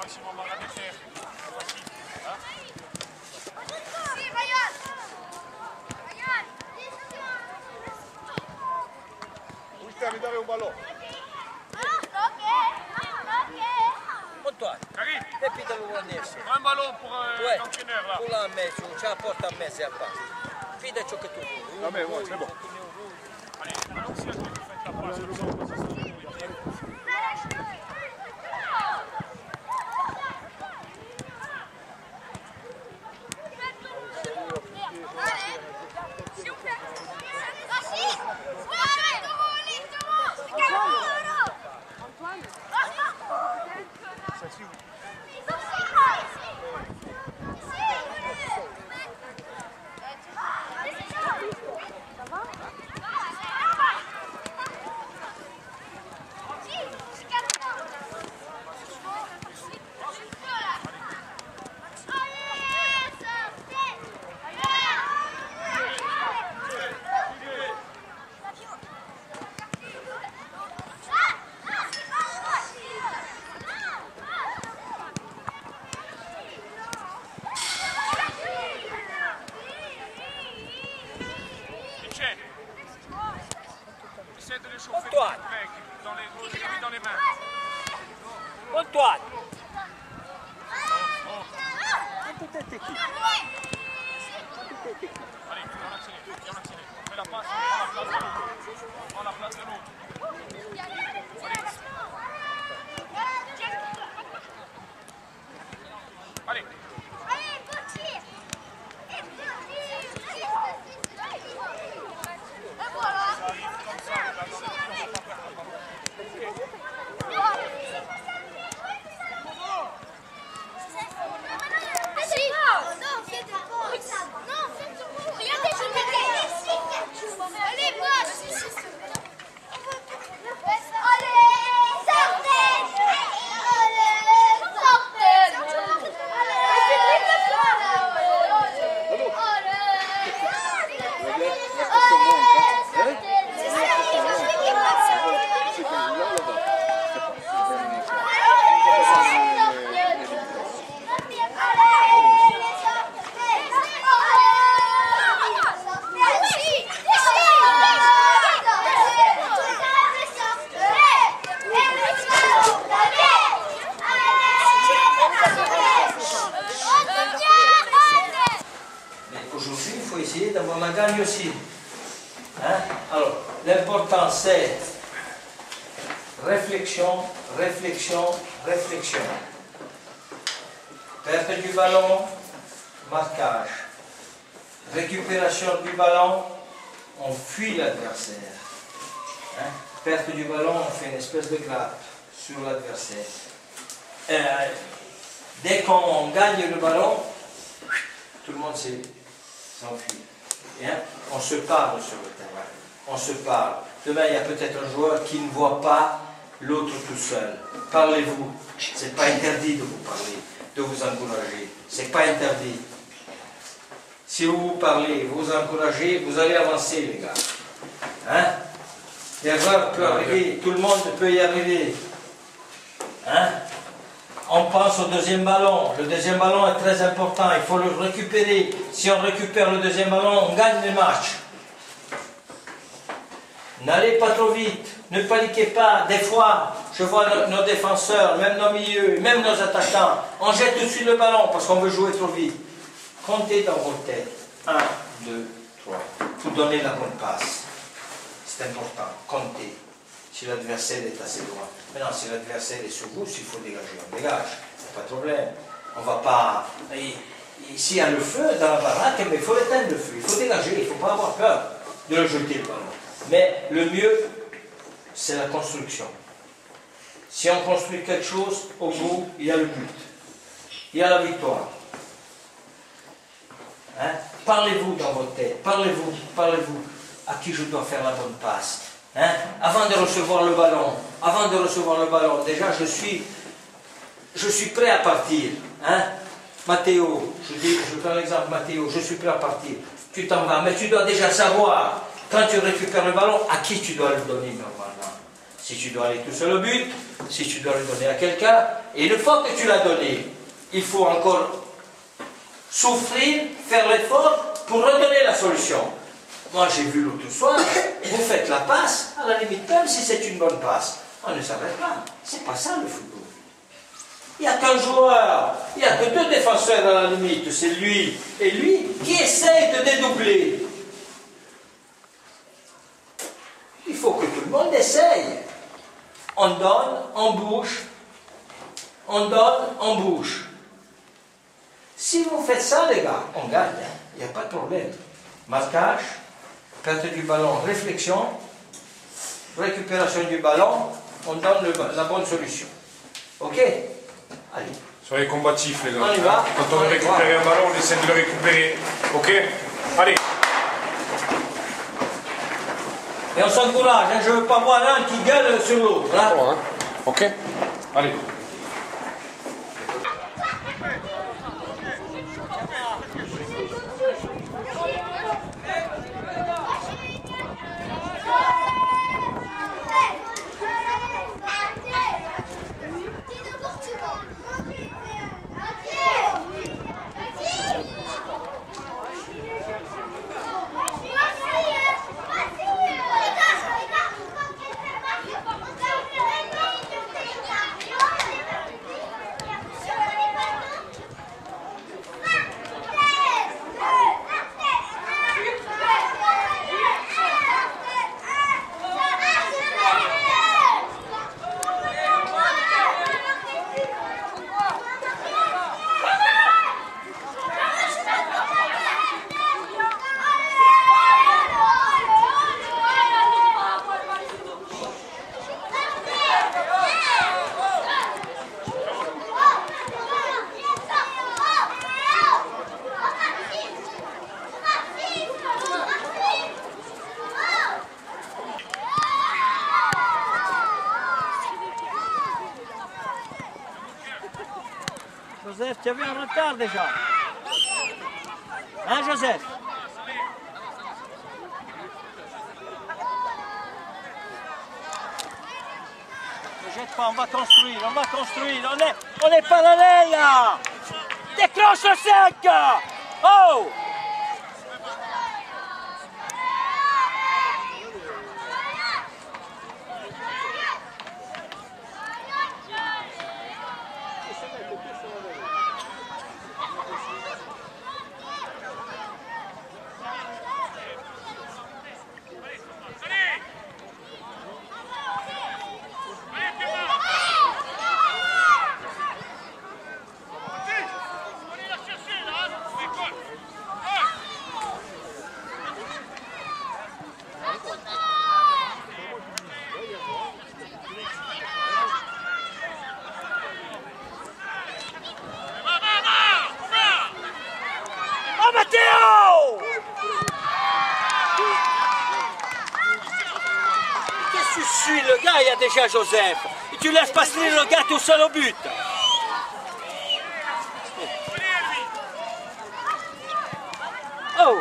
Maximum à la défaire. Voici. Hein? Mi dare un ballon. Antoine, Karim, depuis de l'Ouest. un ballon pour l'entraîneur là. Pour la messe, tu apportes à messe et à passe. Fide ciò che tu vuoi. Non mais moi c'est bon. Allez, maintenant si vous faites la passe, essaie de les chauffer Antoine. dans les mains. Antoine. Allez, on accélère. On fait la passe, on prend la place de l'autre. Allez. Aujourd'hui, il faut essayer d'avoir la gagne aussi. Hein? Alors, l'important c'est réflexion, réflexion, réflexion. Perte du ballon, marquage. Récupération du ballon, on fuit l'adversaire. Hein? Perte du ballon, on fait une espèce de grappe sur l'adversaire. Dès qu'on gagne le ballon, tout le monde s'enfuit. Hein? On se parle sur le terrain. On se parle. Demain, il y a peut-être un joueur qui ne voit pas l'autre tout seul. Parlez-vous. Ce n'est pas interdit de vous parler, de vous encourager. Ce n'est pas interdit. Si vous vous parlez, vous vous encouragez, vous allez avancer, les gars. Hein? L'erreur peut arriver, tout le monde peut y arriver. Hein? On pense au deuxième ballon. Le deuxième ballon est très important, il faut le récupérer. Si on récupère le deuxième ballon, on gagne le match. N'allez pas trop vite, ne paniquez pas. Des fois, je vois nos défenseurs, même nos milieux, même nos attaquants, on jette tout de suite le ballon parce qu'on veut jouer trop vite. Comptez dans vos têtes. 1, 2, 3. Vous donnez la bonne passe. C'est important. Comptez. Si l'adversaire est assez loin. Maintenant, si l'adversaire est sur vous, s'il faut dégager, on dégage. Pas de problème. On ne va pas... S'il y a le feu dans la baraque, mais il faut éteindre le feu. Il faut dégager. Il ne faut pas avoir peur de le jeter le ballon. Mais le mieux, c'est la construction. Si on construit quelque chose, au bout, il y a le but. Il y a la victoire. Hein? Parlez-vous dans votre tête. Parlez-vous. Parlez-vous. À qui je dois faire la bonne passe. Hein? Avant de recevoir le ballon, déjà je suis prêt à partir. Hein? Matteo, je prends l'exemple Matteo, je suis prêt à partir. Tu t'en vas, mais tu dois déjà savoir, quand tu récupères le ballon, à qui tu dois le donner normalement. Si tu dois aller tout seul au but, si tu dois le donner à quelqu'un. Et une fois que tu l'as donné, il faut encore souffrir, faire l'effort pour redonner la solution. Moi, j'ai vu l'autre soir, vous faites la passe, à la limite, même si c'est une bonne passe, on ne s'arrête pas. C'est pas ça le football. Il n'y a qu'un joueur, il n'y a que deux défenseurs à la limite, c'est lui et lui qui essaye de dédoubler. Il faut que tout le monde essaye. On donne, on bouge. On donne, on bouge. Si vous faites ça, les gars, on gagne. Il n'y a pas de problème. Marquage, perte du ballon, réflexion, récupération du ballon, on donne la bonne solution. Ok? Allez. Soyez combatifs, les gars. On y va. Quand on veut récupérer un ballon, on essaie de le récupérer. Ok? Allez. Et on s'encourage, hein. Je ne veux pas voir un qui gueule sur l'autre. Hein. Ok? Allez. Joseph, tu as vu un retard déjà. Hein, Joseph? Ne jette pas, on va construire, on est parallèle là. Déclenche le 5. Oh! Qu'est-ce que tu suis le gars, il y a déjà Joseph. Et tu laisses passer le gars tout seul au but. Oh!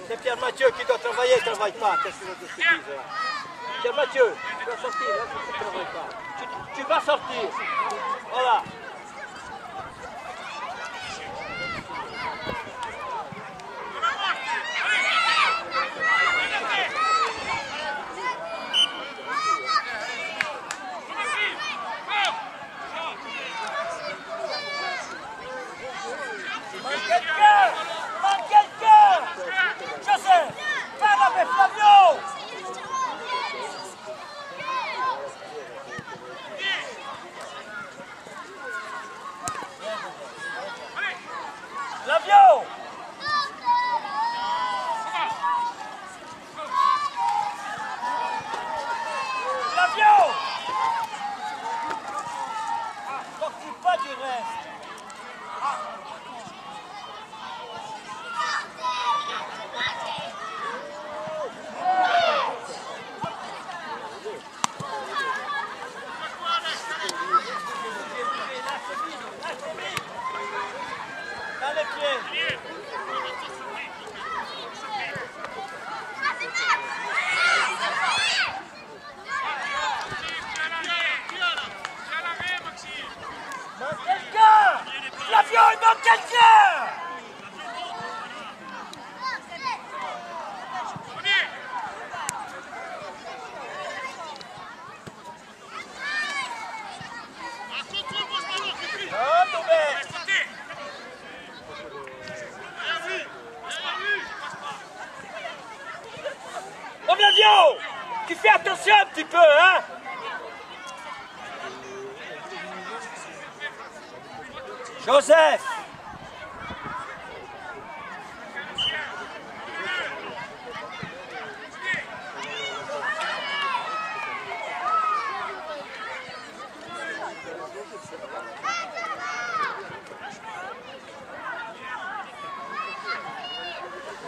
C'est Pierre Mathieu qui doit travailler, il ne travaille pas. Qu'est-ce que tu dis, Pierre Mathieu, tu dois sortir, là, tu ne travailles pas. Tu vas sortir. Voilà. Joseph, parle avec Flavio. Tu fais attention un petit peu, hein? Joseph!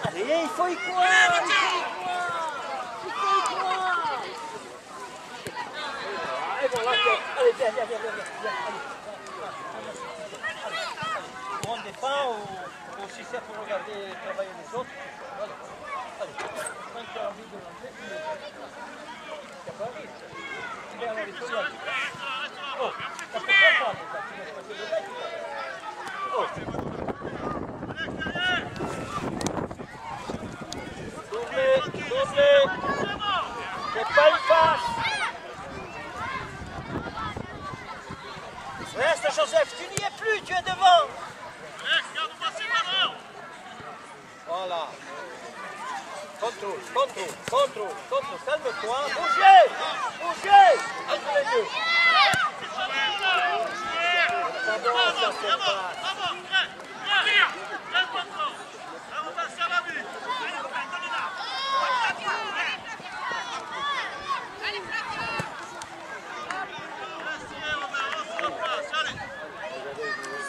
Allez, il faut y croire! Allez, viens, allez. On défend ou si c'est pour regarder travailler les autres. Voilà. Allez, quand tu as envie de rentrer, tu le fais. Tu n'as pas envie. Tu viens à l'auditorium. Oh, ça peut pas faire, tu ne peux pas te lever. Oh. Doublé. C'est pas une passe. Reste Joseph, tu n'y es plus, tu es devant. Voilà. Contrôle. Calme-toi. Bougez. Entre les deux.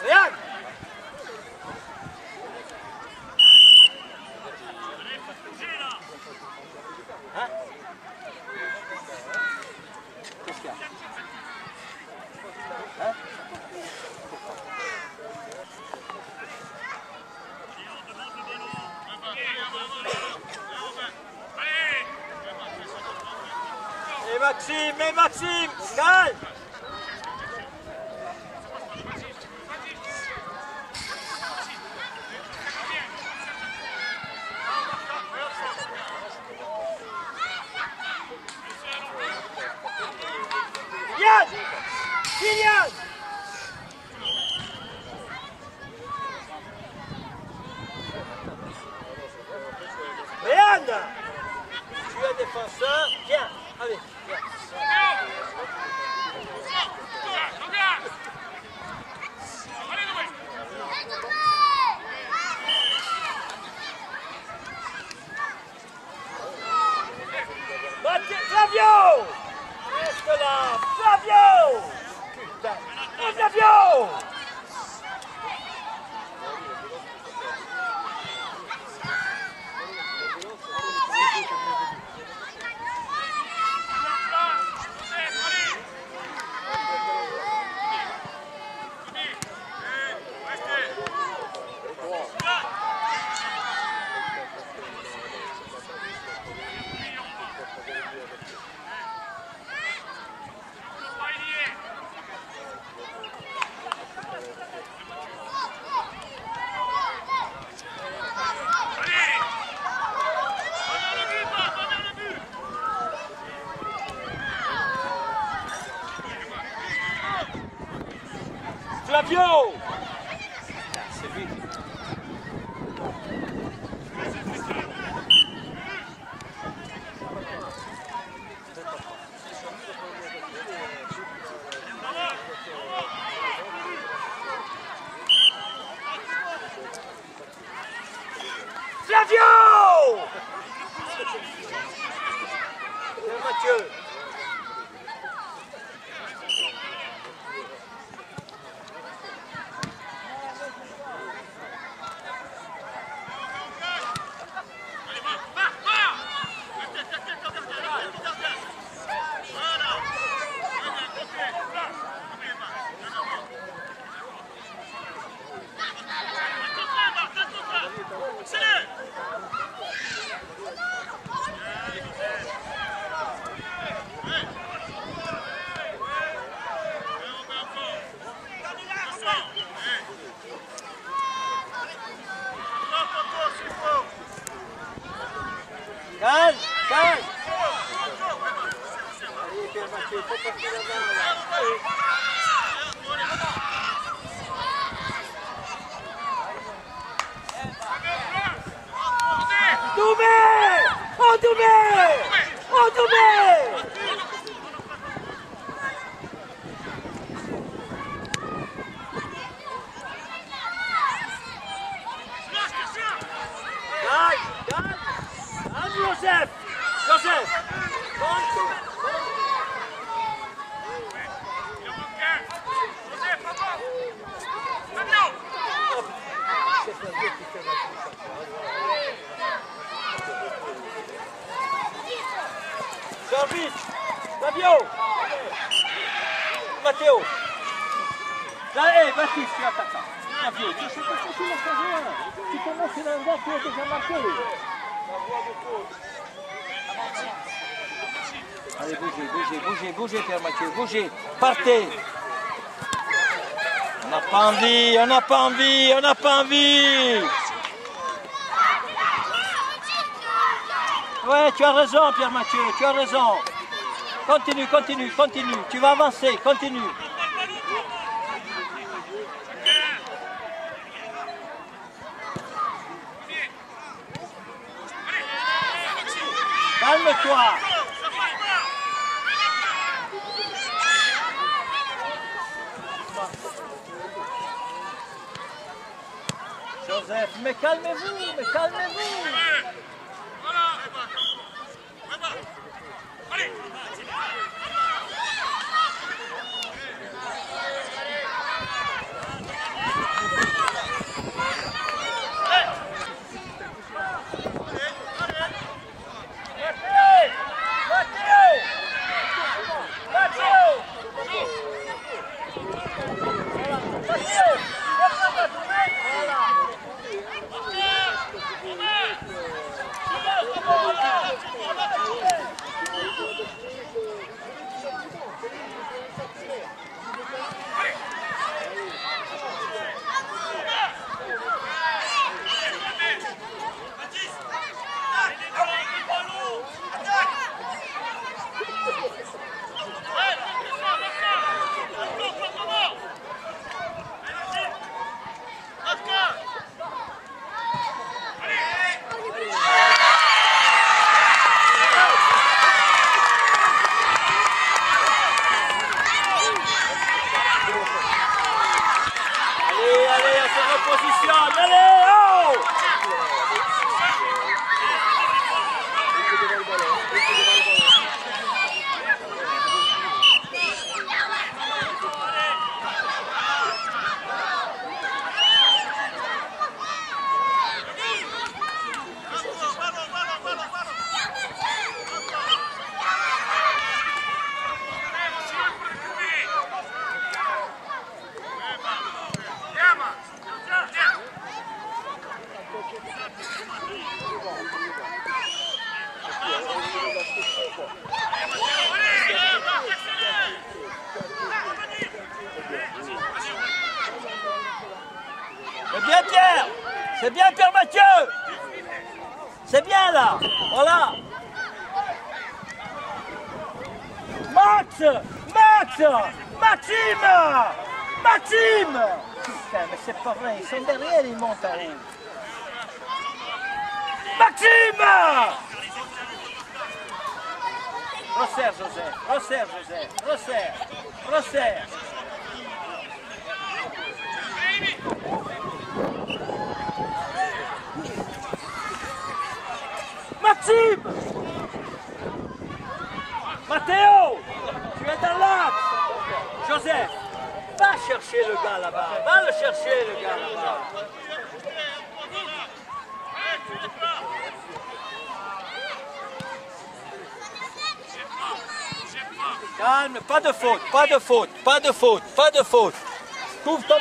Regarde. Hein? Qu'est-ce qu'il y a? Hein? Et Maxime, calme! Kylian! Regarde! Tu es défenseur, viens, allez, viens. Flavio! Reste là! Flavio! Putain! Oh, Flavio! Flavio! C'est lui. Flavio! C'est Mathieu. Calme, calme. Allez, Pierre Mathieu, il faut partir là-bas. Doumé! Oh, Doumé! Oh, Doumé! Service. Fabio. Matteo. Allez, Baptiste, tu es attaquant. Fabio, tu sais pas ce qu'il a fait. Tu commences sur un gars qui a déjà marqué. Allez, bougez, Pierre Mathieu, bougez. Partez. On n'a pas envie. Ouais, tu as raison, Pierre Mathieu, tu as raison. Continue. Tu vas avancer, continue. Calme-toi. Joseph, mais calmez-vous. Allez. C'est bien Pierre, c'est bien Pierre Mathieu. C'est bien là, voilà. Maxime. Putain, mais c'est pas vrai, ils sont derrière, ils montent à haut. Maxime. Resserre Joseph, resserre. Maxime! Matteo! Tu es dans l'axe! Joseph! Va chercher le gars là-bas! Va le chercher le gars là-bas! Calme, pas de faute! Couvre ton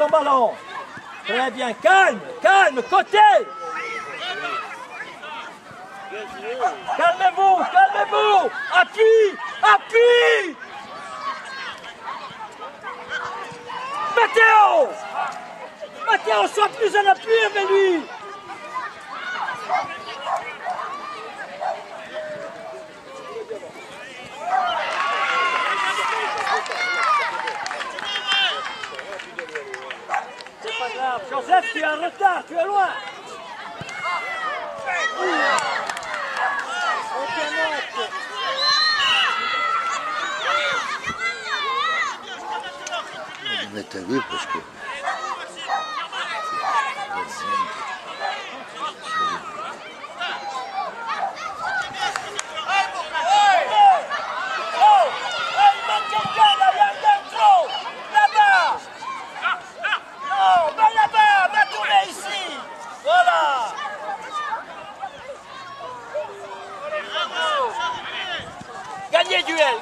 ballon! Très bien, calme, côté! Calmez-vous! Appui! Matteo, sois plus en appui avec lui! C'est pas grave, Joseph, tu es en retard, tu es loin! Mettre à gauche parce que...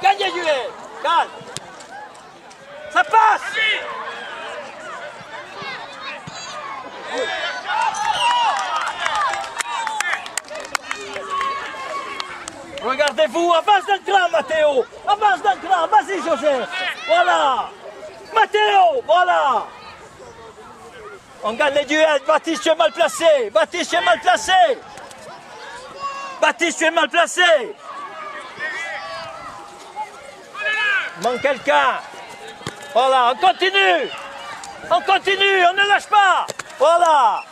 gagnez duel. Calme. Ça passe. Regardez-vous, avance d'un cran, Matteo. Avance d'un cran, vas-y, Joseph. Voilà. Matteo, voilà. On gagne les duels. Baptiste, tu es mal placé. Baptiste, tu es mal placé. Baptiste, tu es mal placé. Il manque quelqu'un. Voilà, on continue. On continue, on ne lâche pas. Voilà.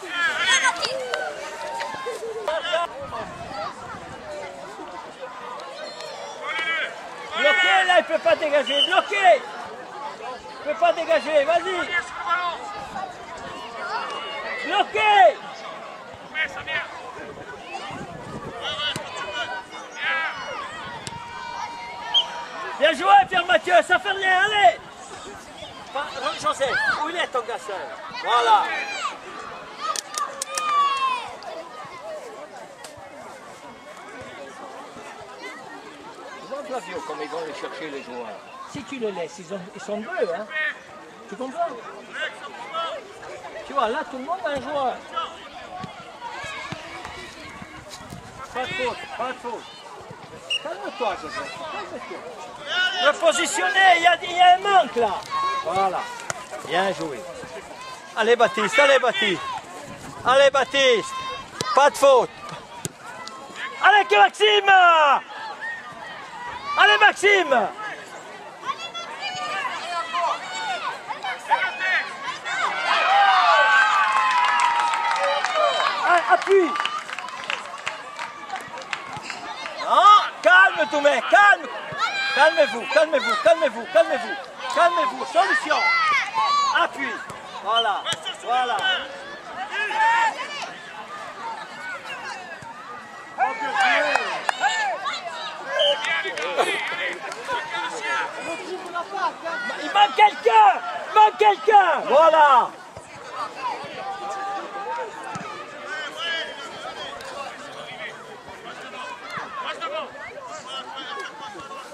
Bloqué, là, il ne peut pas dégager. Bloqué. Il ne peut pas dégager, vas-y. Bloqué. Bien joué, Pierre-Mathieu, ça fait rien, allez. José, où il est ton garçon? Voilà. Tu vois, Flavio, comme ils vont les chercher, les joueurs. Si tu les laisses, ils sont deux, hein. Tu comprends? Tu vois, là, tout le monde a un joueur. Pas de faute, pas de faute. Calme-toi, José. Calme-toi. Repositionner, il y a un manque là. Voilà. Bien joué. Allez Baptiste, allez Baptiste. Allez Baptiste. Pas de faute. Allez que Maxime. Allez Maxime. Allez, appuie. Non, calme tout mec, calme. Calmez-vous, calmez-vous, calmez-vous, calmez-vous. Calmez-vous, solution. Appui. Voilà, voilà. Il manque quelqu'un. Il manque quelqu'un. Voilà.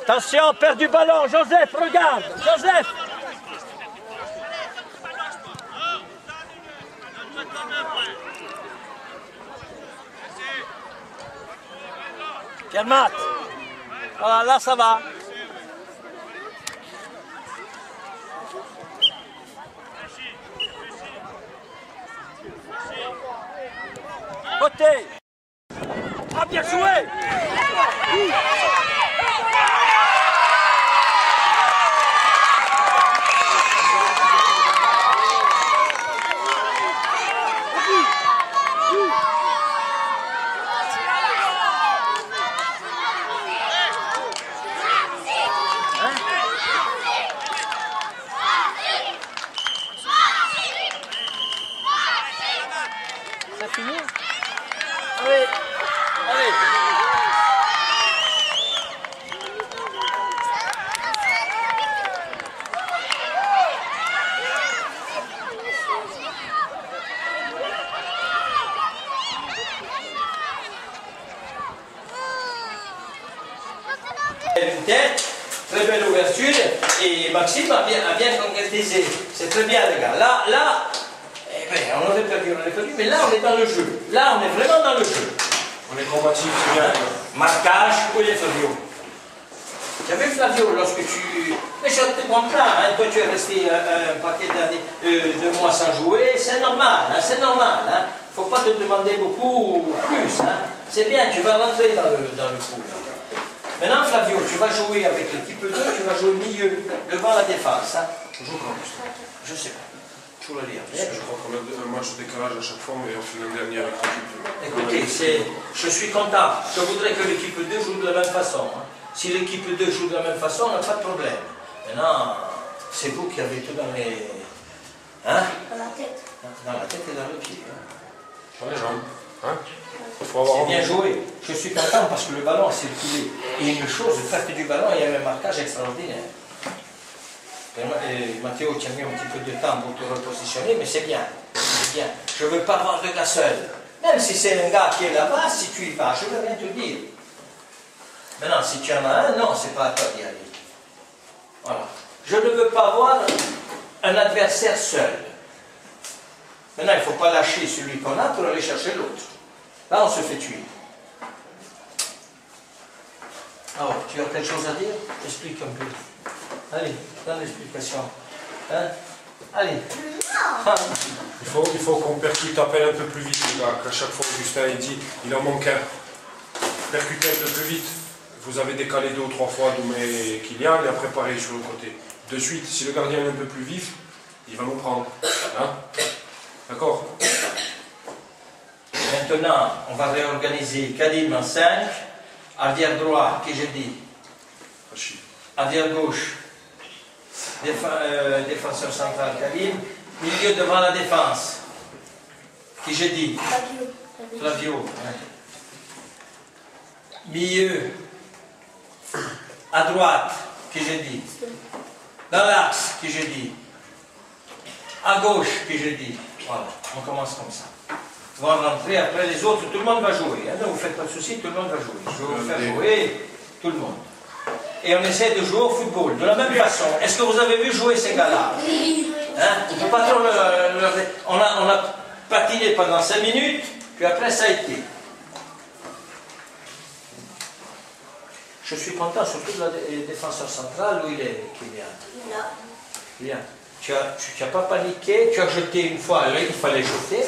Attention, perd du ballon. Joseph, regarde. Joseph. Pierre-Mat. Voilà, là ça va. Côté. Ah, bien joué. Ça finit? Allez, allez. Une tête, très belle ouverture, et Maxime a bien concrétisé. C'est très bien les gars. Là, on aurait perdu, mais là on est dans le jeu. Là on est vraiment dans le jeu. On est combatif, c'est bien. Marquage, où est Flavio? Tu as vu Flavio, lorsque tu... Mais je te comprends, hein, toi tu es resté un paquet d'années, de mois sans jouer, c'est normal, hein, c'est normal. Hein. Faut pas te demander beaucoup plus. Hein. C'est bien, tu vas rentrer dans le coup. Maintenant Flavio, tu vas jouer avec l'équipe 2, tu vas jouer milieu, devant la défense. Hein. Toujours comme ça. Je sais pas. Je le lire. Je crois qu'on a un match de décalage à chaque fois, mais on finit le dernier avec l'équipe. Écoutez, je suis content. Je voudrais que l'équipe 2 joue de la même façon. Hein. Si l'équipe 2 joue de la même façon, on n'a pas de problème. Maintenant, c'est vous qui avez tout dans les... Hein? Dans la tête. Dans la tête et dans le pied. Hein? Dans les jambes. Hein? C'est bien joué. Je suis content parce que le ballon a circulé. Et une chose, le fait du ballon, il y a un marquage extraordinaire. Matteo, tu as mis un petit peu de temps pour te repositionner, mais c'est bien. C'est bien. Je ne veux pas voir de gars seul. Même si c'est un gars qui est là-bas, si tu y vas, je ne veux rien te dire. Maintenant, si tu en as un, non, c'est pas à toi d'y aller. Voilà. Je ne veux pas voir un adversaire seul. Maintenant, il ne faut pas lâcher celui qu'on a pour aller chercher l'autre. Là, on se fait tuer. Alors, tu as quelque chose à dire? Explique un peu. Allez, donne l'explication. Hein? Allez. Il faut qu'on percute appelle un peu plus vite, les gars. Qu'à chaque fois, Augustin il dit, il en manque un. Percutez un peu plus vite. Vous avez décalé 2 ou 3 fois Doumé et Kylian, et après pareil sur le côté. De suite, si le gardien est un peu plus vif, il va nous prendre. Hein? D'accord? Maintenant, on va réorganiser Kadim en 5, arrière droit, qui j'ai dit, arrière gauche, défenseur central Kadim, milieu devant la défense, qui j'ai dit, Flavio, hein. Milieu, à droite, qui j'ai dit, dans l'axe, qui j'ai dit, à gauche, qui j'ai dit, voilà, on commence comme ça. On va rentrer après les autres, tout le monde va jouer. Hein? Ne vous faites pas de soucis, tout le monde va jouer. Je vais vous faire jouer tout le monde. Et on essaie de jouer au football de la même façon. Est-ce que vous avez vu jouer ces gars-là? Hein? On peut pas trop on a patiné pendant 5 minutes, puis après ça a été. Je suis content surtout de la défenseur central où il est, Kylian. Kylian. Tu n'as pas paniqué, tu as jeté une fois, là il fallait jeter.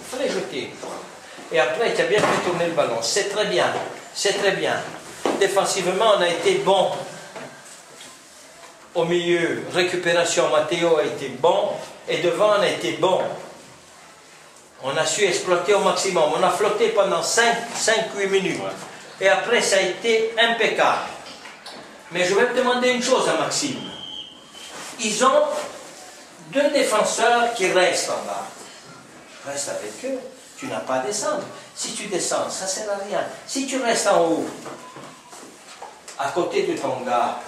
Il fallait jeter une fois. Et après, tu as bien fait tourner le ballon. C'est très bien. C'est très bien. Défensivement, on a été bon. Au milieu, récupération, Matteo a été bon. Et devant, on a été bon. On a su exploiter au maximum. On a flotté pendant 5-8 minutes. Et après, ça a été impeccable. Mais je vais te demander une chose à Maxime. Ils ont 2 défenseurs qui restent en bas. Reste avec eux, tu n'as pas à descendre. Si tu descends, ça ne sert à rien. Si tu restes en haut, à côté de ton gars,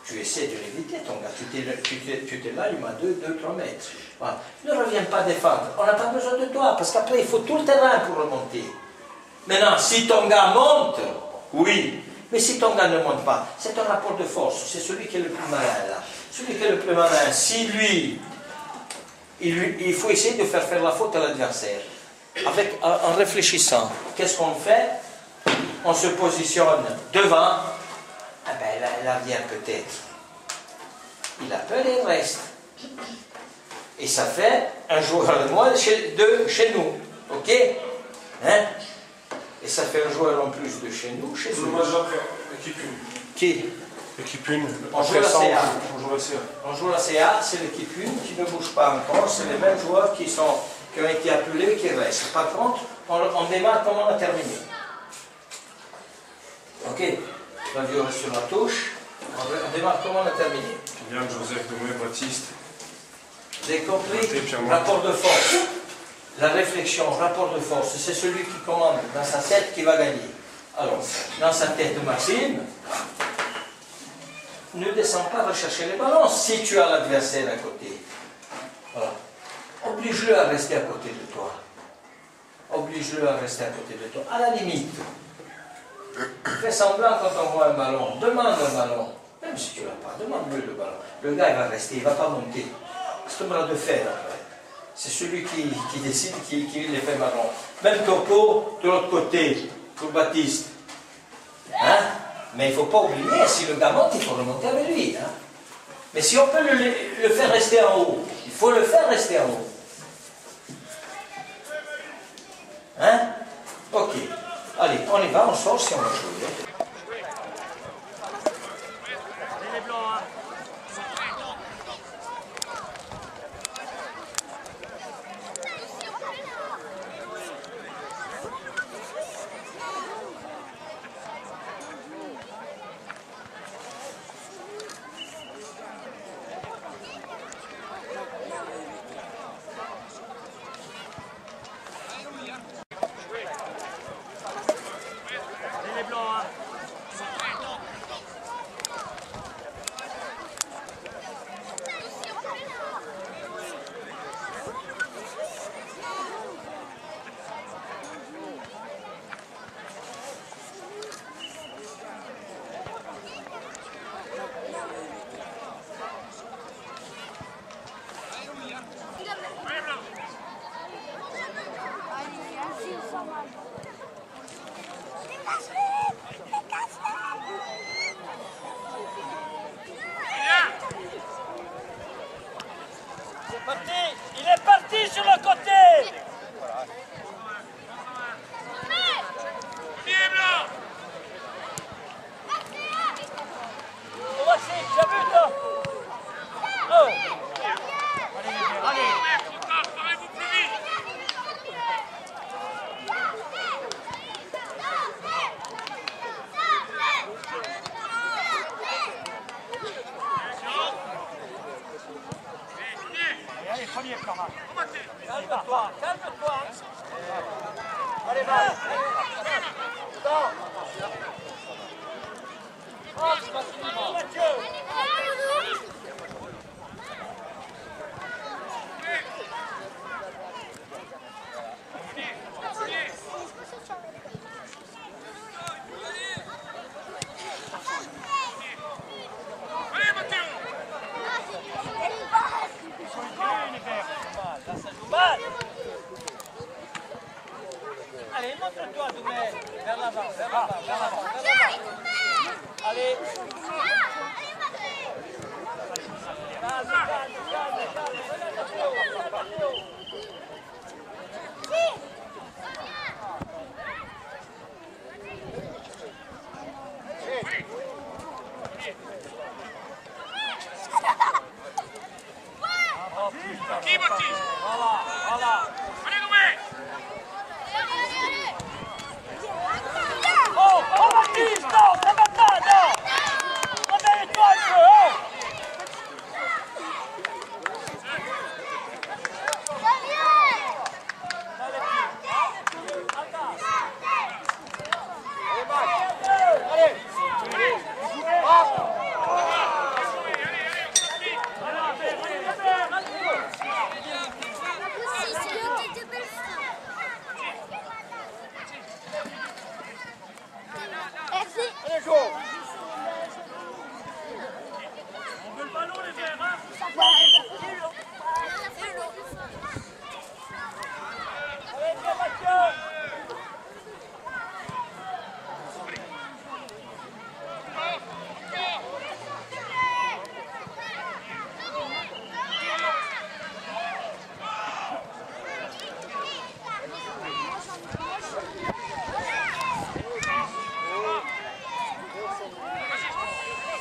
tu essaies de l'éviter, ton gars. Tu t'es là, il m'a 2-3 mètres. Voilà. Ne reviens pas défendre. On n'a pas besoin de toi, parce qu'après, il faut tout le terrain pour remonter. Maintenant, si ton gars monte, oui. Mais si ton gars ne monte pas, c'est un rapport de force. C'est celui qui est le plus malin, là. Celui qui est le plus malin, si lui... Il faut essayer de faire la faute à l'adversaire. En réfléchissant, qu'est-ce qu'on fait? On se positionne devant. Ah ben, l'arrière peut-être. Il a peur et il reste. Et ça fait un joueur de moins de chez nous. Ok? Hein? Et ça fait un joueur en plus de chez nous, chez nous. Équipe 1. Qui? Équipe 1. On joue la CA. On On joue la CA, c'est l'équipe 1 qui ne bouge pas encore. C'est les mêmes joueurs qui ont été appelés et qui restent. Par contre, on démarre comme on a terminé. Ok? Flavio reste sur la touche. On démarre comme on a terminé. Kylian, Joseph, Doumé, Baptiste. Vous avez compris? Rapport de force. La réflexion, rapport de force. C'est celui qui commande dans sa tête qui va gagner. Alors, dans sa tête de Maxime, ne descends pas rechercher les ballons si tu as l'adversaire à côté. Voilà. Oblige-le à rester à côté de toi. Oblige-le à rester à côté de toi. À la limite, fais semblant quand on voit un ballon. Demande un ballon. Même si tu ne l'as pas, demande-le le ballon. Le gars, il va rester, il ne va pas monter. C'est un bras de fer après. C'est celui qui décide, qui les fait ballon. Même Topo, de l'autre côté, pour Baptiste. Hein? Mais il ne faut pas oublier, si le gars monte, il faut remonter avec lui. Hein? Mais si on peut le faire rester en haut, il faut le faire rester en haut. Hein? Ok. Allez, on y va, on sort si on va jouer. Maxime, tu as vu toi? Oh. Allez les gars, allez. Parlez-vous plus vite. Allez, premier, Florent. Calme-toi, calme-toi. Allez, va. Stop. Mathieu. Allez, Mathéo. Là, ça joue mal. Allez, montre-toi, Doumé. Vers l'avant, vers l'avant, vers l'avant, vers l'avant. Allez. Calme, calme, calme, calme. Regarde Mathéo, regarde Mathéo. Qui, Baptiste? Voilà, voilà. Allez, Noé. Oh, oh Baptiste, non, ça va pas, non. Réveille-toi un peu, oh. Allez, allez, go. On veut le ballon, les verts, hein? Allez, viens Mathieu.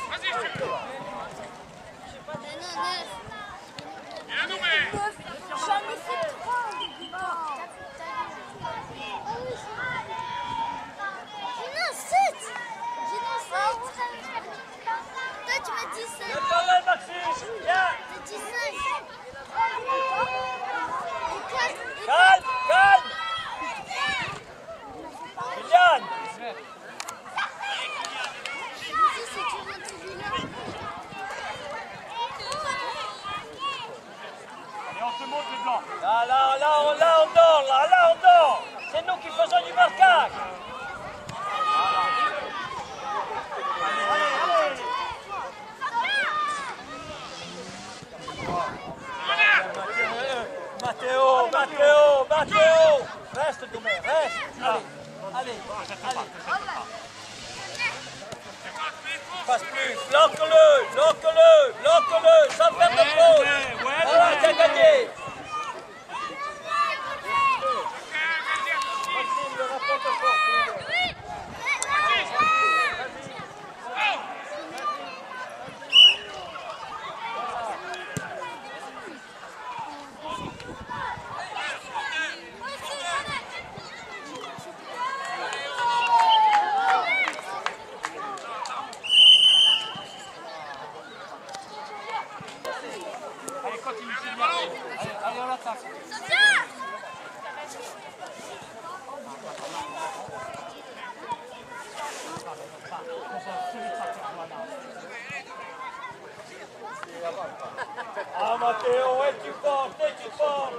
Vas-y, je te... Viens, Noé. J'en ai fait 3 au début. J'en ai 7. Toi, tu m'as dit 7. Le ballon, Maxime. Viens. T'as dit 5. Calme, calme. Kylian. Allez, on te montre les blancs. Là, on dort, là, on dort. C'est nous qui faisons du marquage. Mathéo. Reste, Doumé, reste. Allez. Passe plus, bloque-le, sans faire de faute. Voilà, tu as gagné. Maxime, le rapporte fort. Allez, continue, c'est bien. Allez, on l'attaque. Ah Mathéo, es-tu forte. Encore.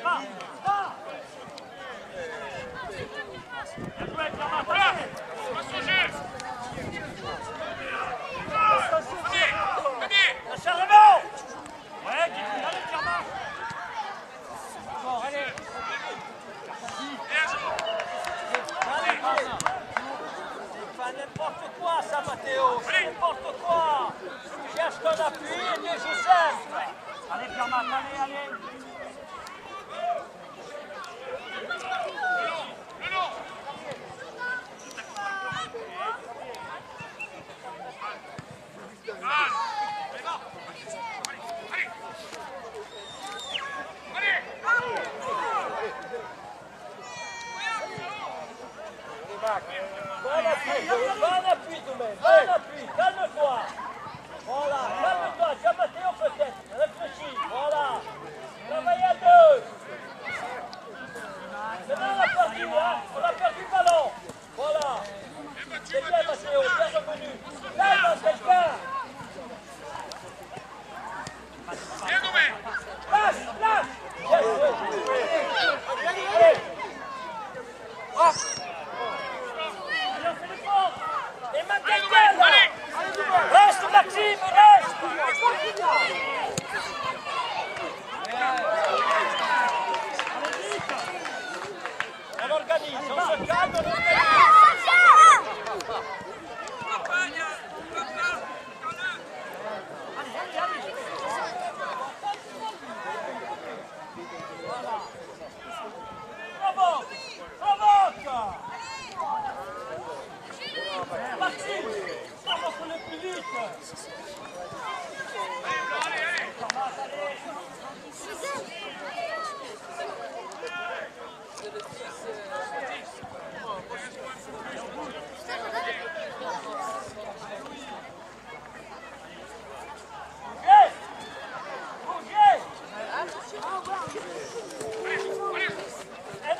Va. Bien joué, Clermont. Voilà. Passe au jeu. Venez. Acharnement. Ouais, allez, Clermont. Bon, allez. Bien joué. C'est pas n'importe quoi ça Mathéo, c'est n'importe quoi. Tu cherches ton appui et tu joues simple. Allez, Clermont, allez.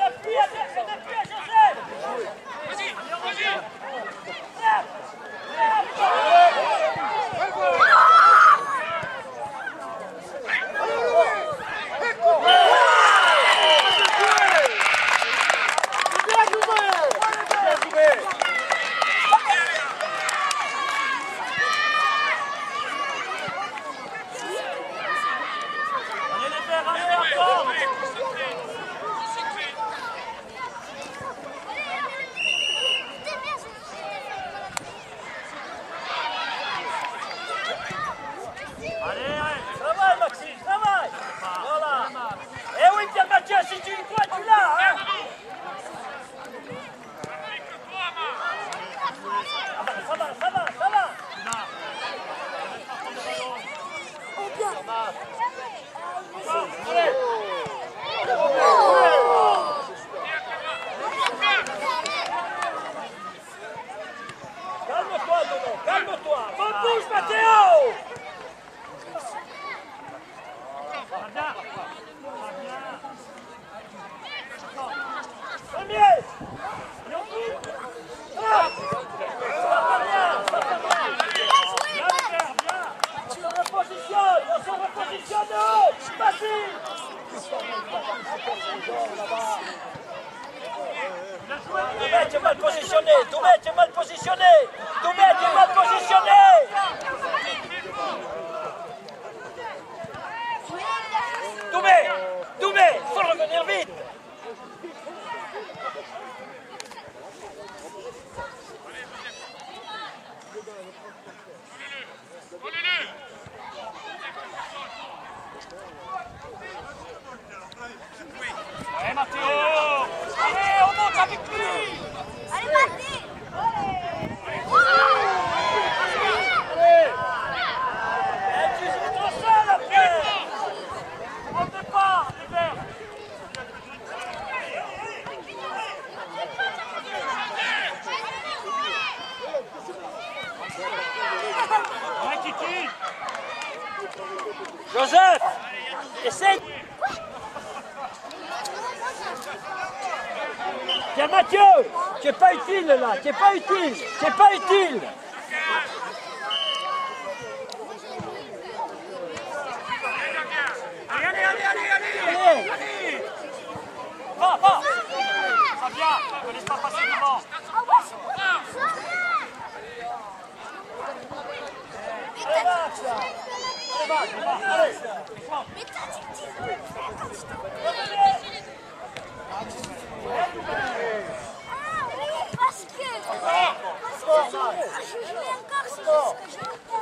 appuie à Joseph. Vas-y, vas-y. Si tu y crois, tu l'as, hein. Ça va. Calme-toi, Dodo, calme-toi. Repousse, Mathéo. Premier. On se repositionne de haut. Facile. Doumé, tu es mal positionné. Doumé, il faut revenir vite. Allez Mathéo! Allez, on monte avec lui! Allez, Mathéo! Tu joues trop seul après! On ne peut pas, Hubert! Ouais, Kiki! Joseph! Essaye! Tiens Mathieu, tu n'es pas utile là, tu n'es pas utile. Allez. Va. Fabien, ne laisse pas passer devant. Allez. Parce que je jouais encore, c'est juste que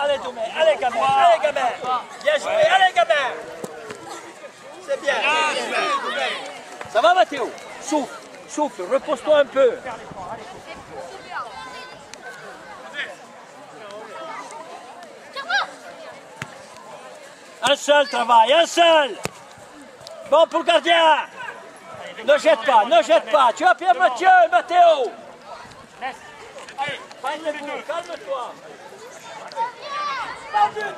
Allez Doumé, allez gamin. Bien joué, allez gamin. C'est bien. Ça va Mathéo? Souffle, repose-toi un peu. Un seul travail, un seul. Bon pour le gardien. Ne jette pas. Tu as bien Mathéo. Allez, calme-toi. Pas but.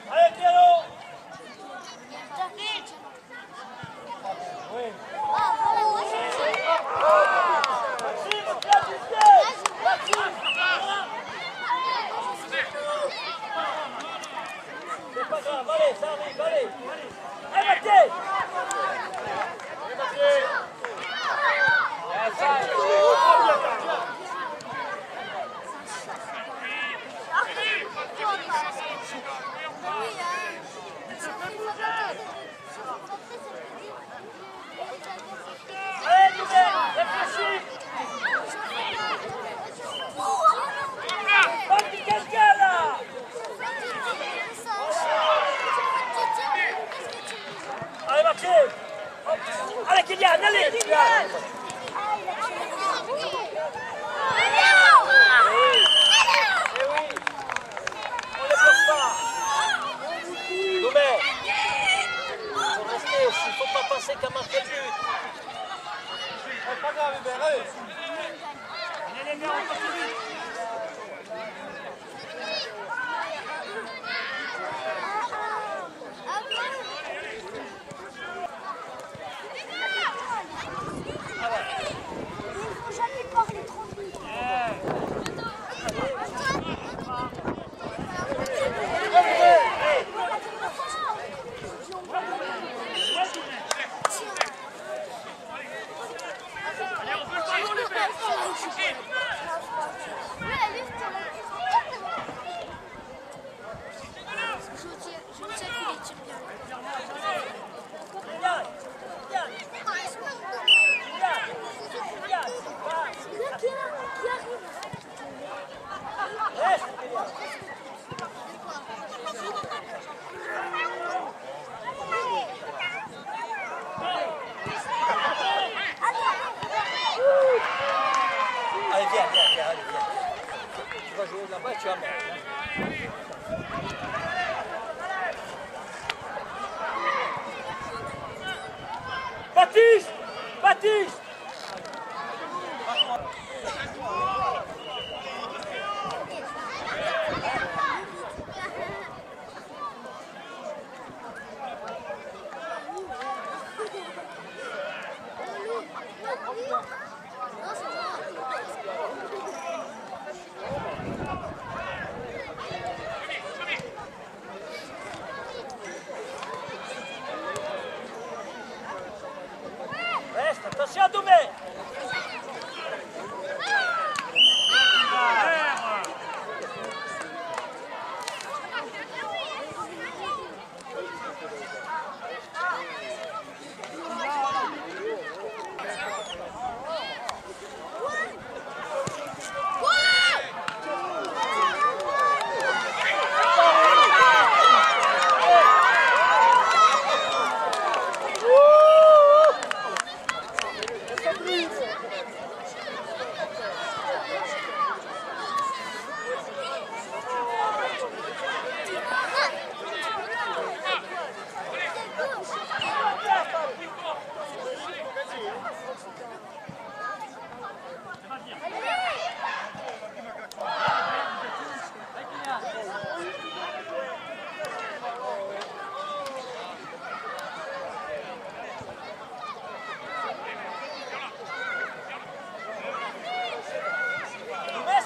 Allez, Pierrot. Allez Kylian, allez Kylian. Il ne faut pas penser qu'à marquer le but. Pas grave, Hubert, allez. Il faut jamais parler trop vite. Je sais qu'il est tire bien. Allez, viens, allez, viens. Tu vas jouer là-bas et tu vas mettre. Baptiste! Baptiste! Reste, attention Doumé!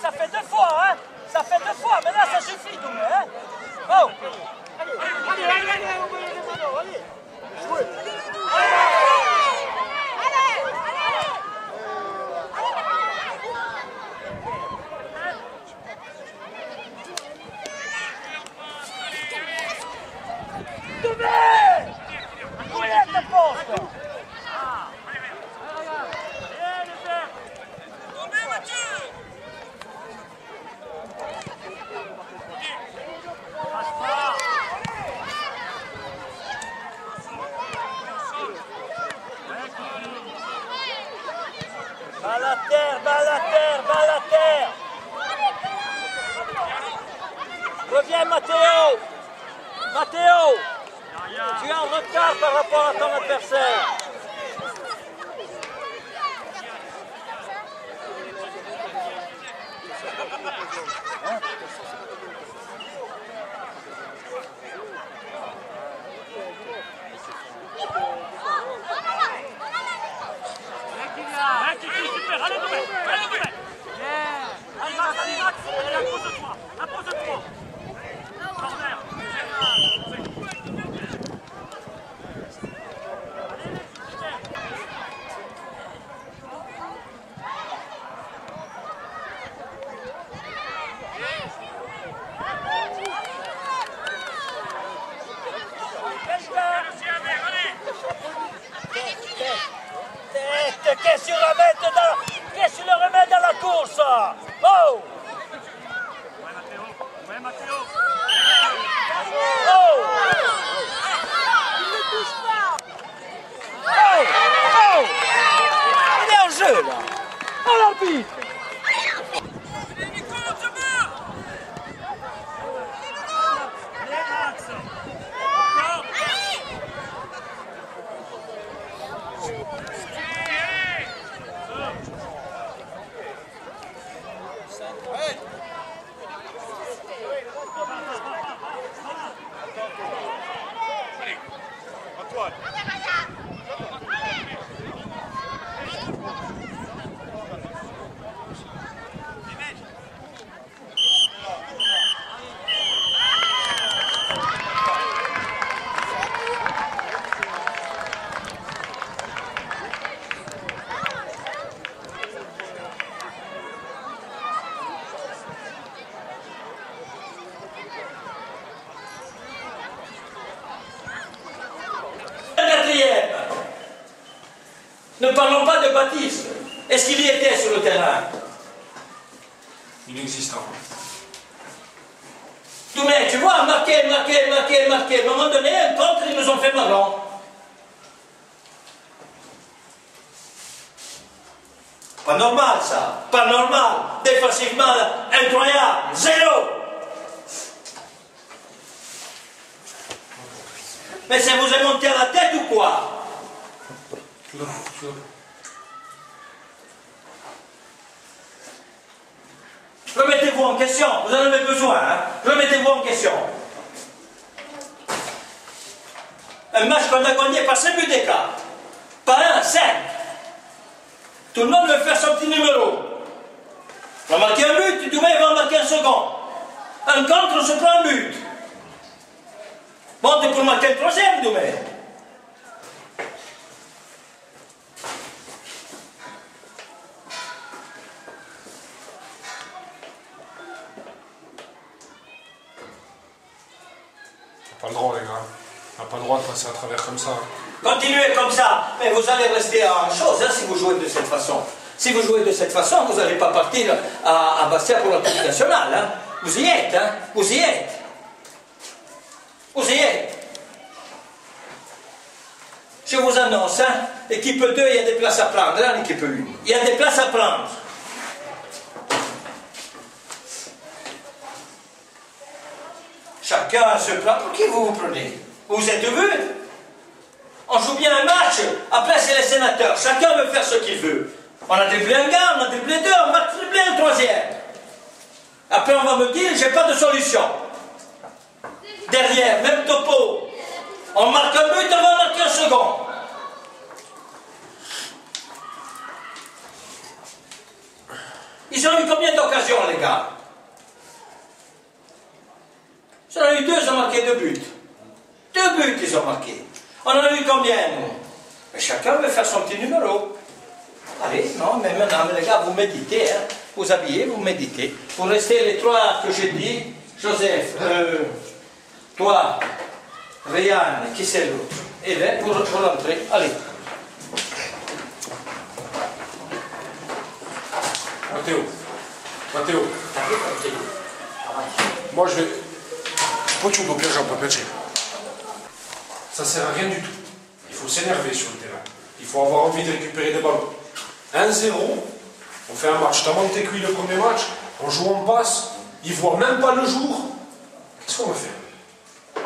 Ça fait deux fois, hein? Ça fait deux fois, mais là ça suffit, Doumé, hein? Oh! Allez! Jouez! Doumé! Où est ta poste? Balle à terre, balle à terre, balle à terre. Reviens Matteo. Matteo, tu es en retard par rapport à ton adversaire. Qu'est-ce que tu le remets dans la course? Oh! Ouais, Matteo. Oh! Il ne touche pas! Oh! Oh l'arbitre! Ne parlons pas de Baptiste. Est-ce qu'il y était sur le terrain? Inexistant. Doumé, tu vois, marqué. À un moment donné, un contre, ils nous ont fait marron. Pas normal ça, pas normal. Défensivement, incroyable, 0. Mais ça vous est monté à la tête ou quoi? Remettez-vous en question, vous en avez besoin, hein? Remettez-vous en question. Un match qu'on a gagné par 5 buts d'écart. Pas 1, 5. Tout le monde veut faire son petit numéro. On va marquer un but, demain il va en marquer un second. Un contre, on se prend un but. Bon, t'es pour marquer le troisième, demain. Pas le droit, les gars. On n'a pas le droit de passer à travers comme ça. Continuez comme ça, mais vous allez rester en chose hein, si vous jouez de cette façon. Si vous jouez de cette façon, vous n'allez pas partir à Bastia pour la Coupe nationale. Hein. Vous y êtes, hein. Vous y êtes. Vous y êtes. Je vous annonce, hein, équipe 2, il y a des places à prendre, hein, l'équipe 1. Il y a des places à prendre. Chacun se prend. Pour qui vous vous prenez? Vous êtes vus? On joue bien un match, après c'est les sénateurs. Chacun veut faire ce qu'il veut. On a dribblé un gars, on a dribblé deux, on va dribbler un troisième. Après on va me dire, j'ai pas de solution. Derrière, même topo. On marque un but, on va marquer un second. Ils ont eu combien d'occasions, les gars? Ils en ont eu 2, ils ont marqué 2 buts. 2 buts, ils ont marqué. On en a eu combien, nous? Mais chacun veut faire son petit numéro. Allez, non, mais maintenant, les gars, vous méditez, hein. Vous habillez, vous méditez. Vous restez les 3 que j'ai dit. Joseph, toi, Ryan, qui c'est l'autre? Et là, vous rentrez. Allez. Matteo. Moi, je vais... Poi ci doppia già per piacere. Ça sert à rien du tout. Il faut s'énerver sur le terrain. Il faut avoir envie de récupérer des ballons. 1-0, on fait un match. T'as monté cuit le premier match, on joue en passe, ils voient même pas le jour. Qu'est-ce qu'on va faire?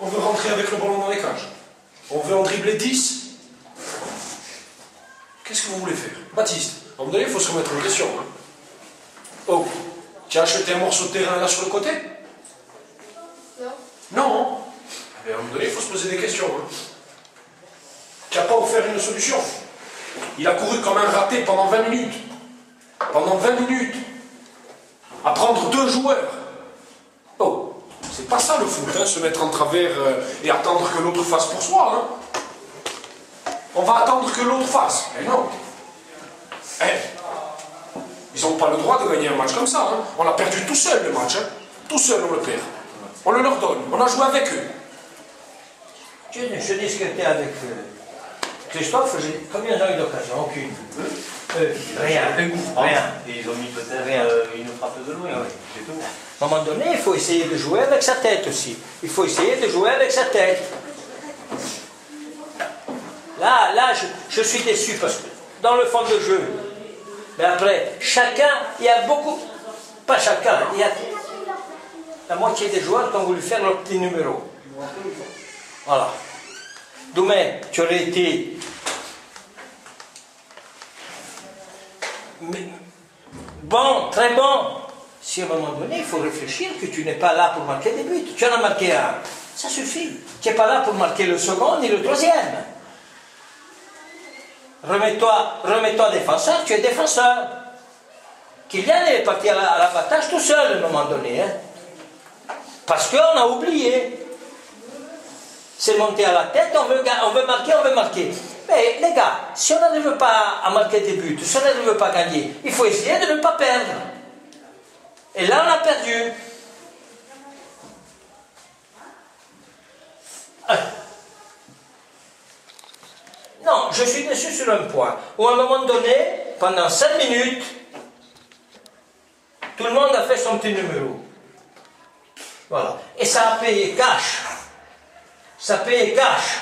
On veut rentrer avec le ballon dans les cages. On veut en dribbler 10. Qu'est-ce que vous voulez faire? Baptiste, à un moment donné, il faut se remettre en question. Hein. Oh, tu as acheté un morceau de terrain là sur le côté? Non. Mais à un moment donné, il faut se poser des questions. Hein. Tu n'as pas offert une solution. Il a couru comme un raté pendant 20 minutes. Pendant 20 minutes. À prendre 2 joueurs. Oh, c'est pas ça le foot, hein, se mettre en travers et attendre que l'autre fasse pour soi. Hein. On va attendre que l'autre fasse. Mais non. Ils n'ont pas le droit de gagner un match comme ça. Hein. On a perdu tout seul le match. Hein. Tout seul on le perd. On le leur donne. On a joué avec eux. Je discutais avec Christophe, combien ils ont eu d'occasion? Aucune. Rien. Rien. Et ils ont mis peut-être une frappe de loin. Oui. C'est tout. À un moment donné, il faut essayer de jouer avec sa tête aussi. Il faut essayer de jouer avec sa tête. Là, je suis déçu parce que dans le fond de jeu, Mais après, chacun, il y a beaucoup, pas chacun, il y a la moitié des joueurs qui ont voulu faire leur petit numéro. Voilà. Demain, tu aurais été bon, très bon. Si à un moment donné, il faut réfléchir que tu n'es pas là pour marquer des buts. Tu en as marqué un, ça suffit. Tu n'es pas là pour marquer le second ni le troisième. Remets-toi défenseur, tu es défenseur. Kylian est parti à l'abattage tout seul à un moment donné. Hein. Parce qu'on a oublié. C'est monté à la tête, on veut marquer. Mais les gars, si on n'arrive pas à marquer des buts, si on n'arrive pas à gagner, il faut essayer de ne pas perdre. Et là, on a perdu. Non, je suis déçu sur un point. Où à un moment donné, pendant 5 minutes, tout le monde a fait son petit numéro. Voilà. Et ça a payé cash. Ça a payé cash.